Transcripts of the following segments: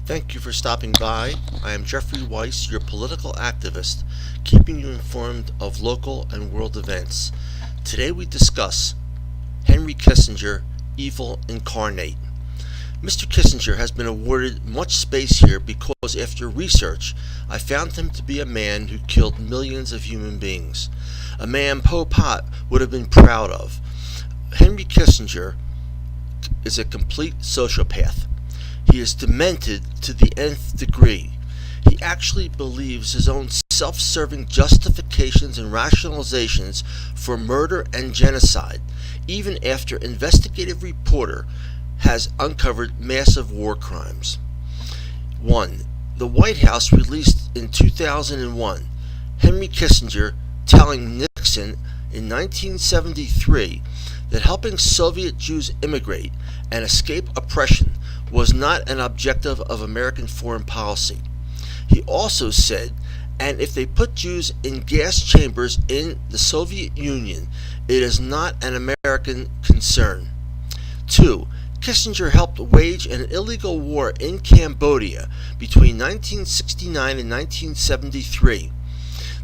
Thank you for stopping by. I am Jeffrey Weiss, your political activist, keeping you informed of local and world events. Today we discuss Henry Kissinger, Evil Incarnate. Mr. Kissenger has been awarded much space here because after research, I found him to be a man who killed millions of human beings. A man Pol Pot would have been proud of. Henry Kissinger is a complete sociopath. He is demented to the nth degree. He actually believes his own self-serving justifications and rationalizations for murder and genocide, even after investigative reporter has uncovered massive war crimes. 1. The White House released in 2001 Henry Kissinger telling Nixon in 1973 that helping Soviet Jews immigrate and escape oppression was not an objective of American foreign policy. He also said, and if they put Jews in gas chambers in the Soviet Union, it is not an American concern. 2. Kissinger helped wage an illegal war in Cambodia between 1969 and 1973.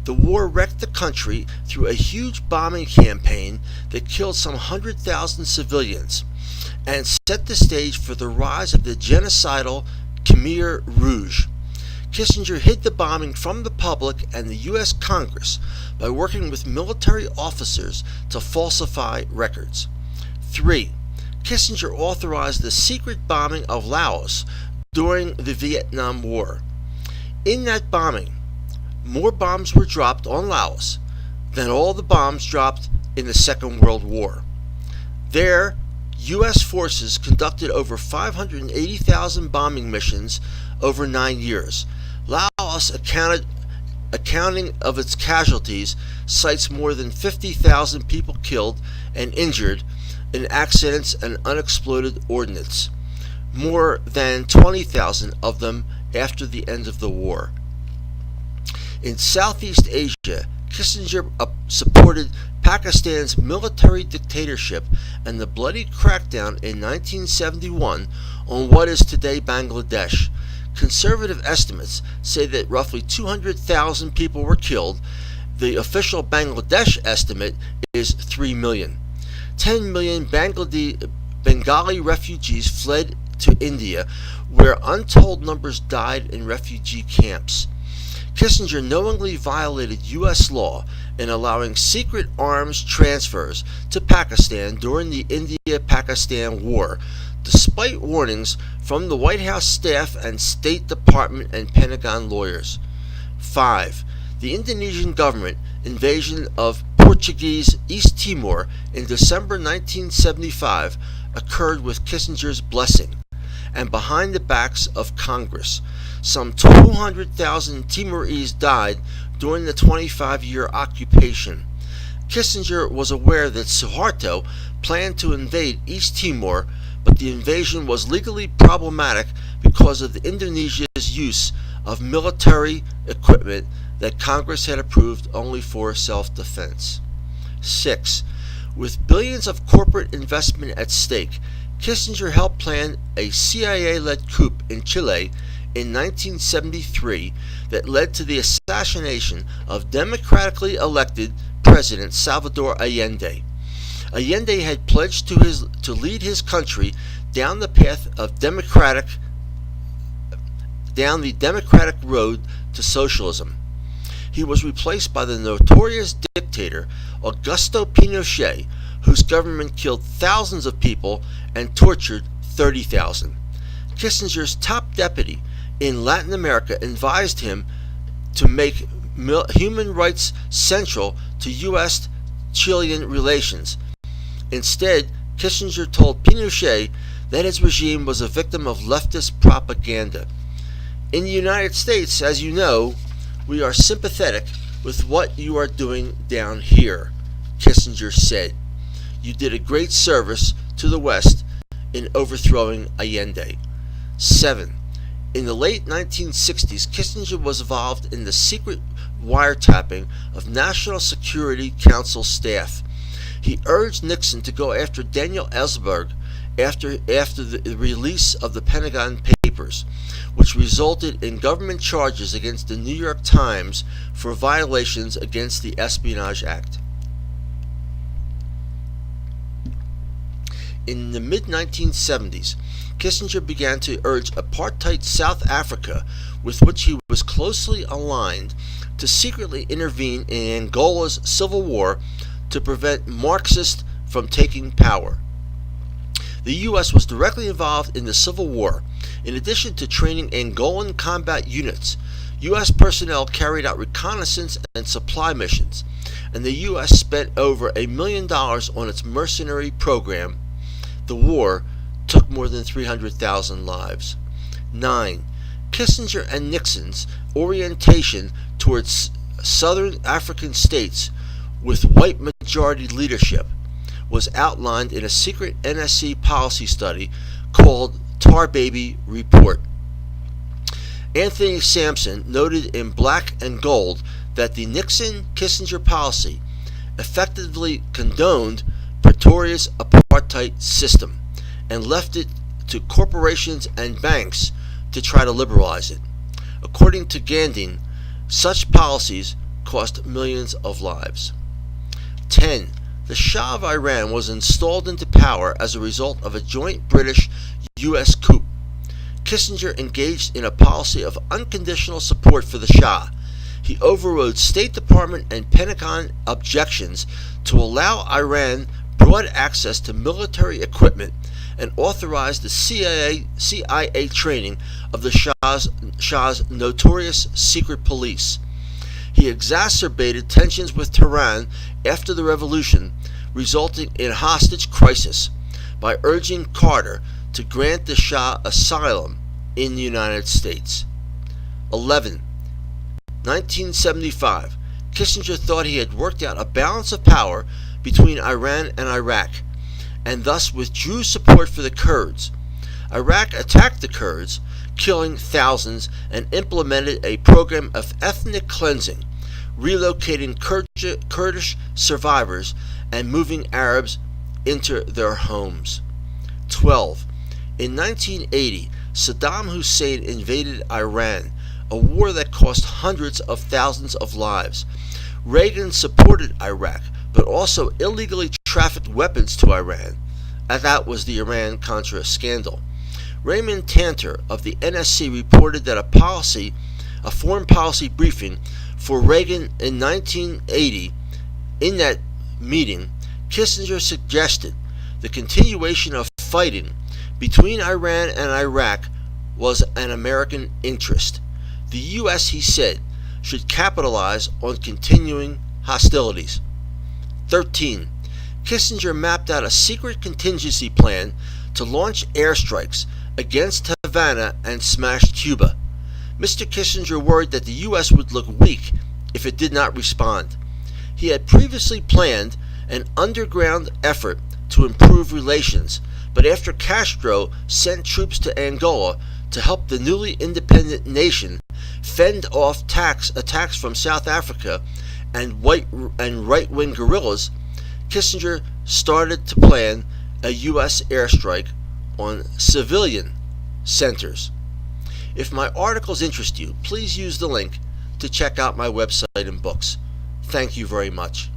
The war wrecked the country through a huge bombing campaign that killed some 100,000 civilians and set the stage for the rise of the genocidal Khmer Rouge. Kissinger hid the bombing from the public and the U.S. Congress by working with military officers to falsify records. 3. Kissinger authorized the secret bombing of Laos during the Vietnam War. In that bombing, more bombs were dropped on Laos than all the bombs dropped in the Second World War. There, U.S. forces conducted over 580,000 bombing missions over 9 years. Laos, accounting of its casualties, cites more than 50,000 people killed and injured in accidents and unexploded ordnance, more than 20,000 of them after the end of the war. In Southeast Asia, Kissinger supported Pakistan's military dictatorship and the bloody crackdown in 1971 on what is today Bangladesh. Conservative estimates say that roughly 200,000 people were killed. The official Bangladesh estimate is 3 million. 10 million Bengali refugees fled to India, where untold numbers died in refugee camps. Kissinger knowingly violated U.S. law in allowing secret arms transfers to Pakistan during the India-Pakistan War, despite warnings from the White House staff and State Department and Pentagon lawyers. 5. The Indonesian government invasion of Portuguese East Timor in December 1975 occurred with Kissinger's blessing and behind the backs of Congress. Some 200,000 Timorese died during the 25-year occupation. Kissinger was aware that Suharto planned to invade East Timor, but the invasion was legally problematic because of Indonesia's use of military equipment that Congress had approved only for self-defense. 6. With billions of corporate investment at stake, Kissinger helped plan a CIA-led coup in Chile in 1973 that led to the assassination of democratically elected President Salvador Allende. Allende had pledged to lead his country down the path of down the democratic road to socialism. He was replaced by the notorious dictator Augusto Pinochet, whose government killed thousands of people and tortured 30,000. Kissinger's top deputy in Latin America advised him to make human rights central to U.S.-Chilean relations. Instead, Kissinger told Pinochet that his regime was a victim of leftist propaganda. In the United States, as you know, we are sympathetic with what you are doing down here, Kissinger said. You did a great service to the West in overthrowing Allende. 7. In the late 1960s, Kissinger was involved in the secret wiretapping of National Security Council staff. He urged Nixon to go after Daniel Ellsberg after the release of the Pentagon Papers. papers, which resulted in government charges against the New York Times for violations against the Espionage Act. In the mid-1970s, Kissinger began to urge apartheid South Africa, with which he was closely aligned, to secretly intervene in Angola's civil war to prevent Marxists from taking power. The U.S. was directly involved in the Civil War. In addition to training Angolan combat units, U.S. personnel carried out reconnaissance and supply missions, and the U.S. spent over $1 million on its mercenary program. The war took more than 300,000 lives. 9. Kissinger and Nixon's orientation towards southern African states with white majority leadership was outlined in a secret NSC policy study called Tar Baby Report. Anthony Sampson noted in Black and Gold that the Nixon-Kissinger policy effectively condoned Pretoria's apartheid system and left it to corporations and banks to try to liberalize it. According to Gandhi, such policies cost millions of lives. 10. The Shah of Iran was installed into power as a result of a joint British-U.S. coup. Kissinger engaged in a policy of unconditional support for the Shah. He overrode State Department and Pentagon objections to allow Iran broad access to military equipment and authorized the CIA training of the Shah's notorious secret police. He exacerbated tensions with Tehran after the revolution, resulting in a hostage crisis by urging Carter to grant the Shah asylum in the United States. 11. 1975. Kissinger thought he had worked out a balance of power between Iran and Iraq, and thus withdrew support for the Kurds. Iraq attacked the Kurds, killing thousands, and implemented a program of ethnic cleansing, relocating Kurdish survivors and moving Arabs into their homes. 12. In 1980, Saddam Hussein invaded Iran, a war that cost hundreds of thousands of lives. Reagan supported Iraq, but also illegally trafficked weapons to Iran. And that was the Iran-Contra scandal. Raymond Tanter of the NSC reported that a foreign policy briefing for Reagan in 1980, in that meeting, Kissinger suggested the continuation of fighting between Iran and Iraq was an American interest. The U.S., he said, should capitalize on continuing hostilities. 13. Kissinger mapped out a secret contingency plan to launch airstrikes against Havana and smash Cuba. Mr. Kissinger worried that the U.S. would look weak if it did not respond. He had previously planned an underground effort to improve relations, but after Castro sent troops to Angola to help the newly independent nation fend off attacks from South Africa and right-wing guerrillas, Kissinger started to plan a U.S. airstrike on civilian centers. If my articles interest you, please use the link to check out my website and books. Thank you very much.